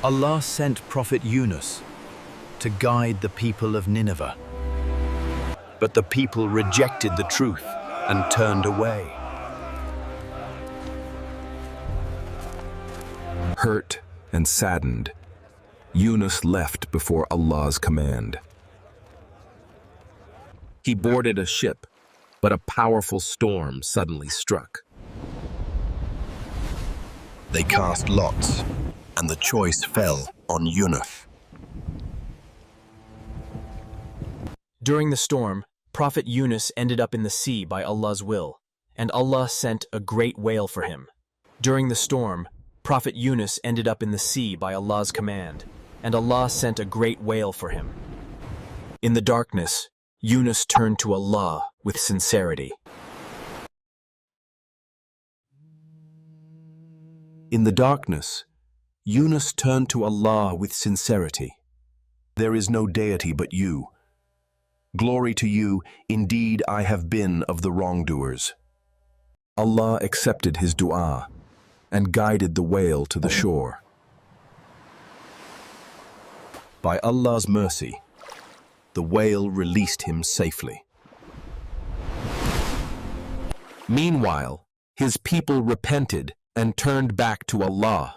Allah sent Prophet Yunus to guide the people of Nineveh. But the people rejected the truth and turned away. Hurt and saddened, Yunus left before Allah's command. He boarded a ship, but a powerful storm suddenly struck. They cast lots, and the choice fell on Yunus. During the storm, Prophet Yunus ended up in the sea by Allah's will, and Allah sent a great whale for him. During the storm, Prophet Yunus ended up in the sea by Allah's command, and Allah sent a great whale for him. In the darkness, Yunus turned to Allah with sincerity. In the darkness, Yunus turned to Allah with sincerity. There is no deity but you. Glory to you, indeed I have been of the wrongdoers. Allah accepted his dua and guided the whale to the shore. By Allah's mercy, the whale released him safely. Meanwhile, his people repented and turned back to Allah.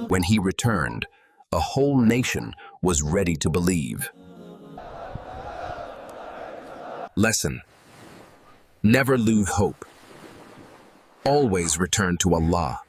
When he returned, a whole nation was ready to believe. Lesson: never lose hope. Always return to Allah.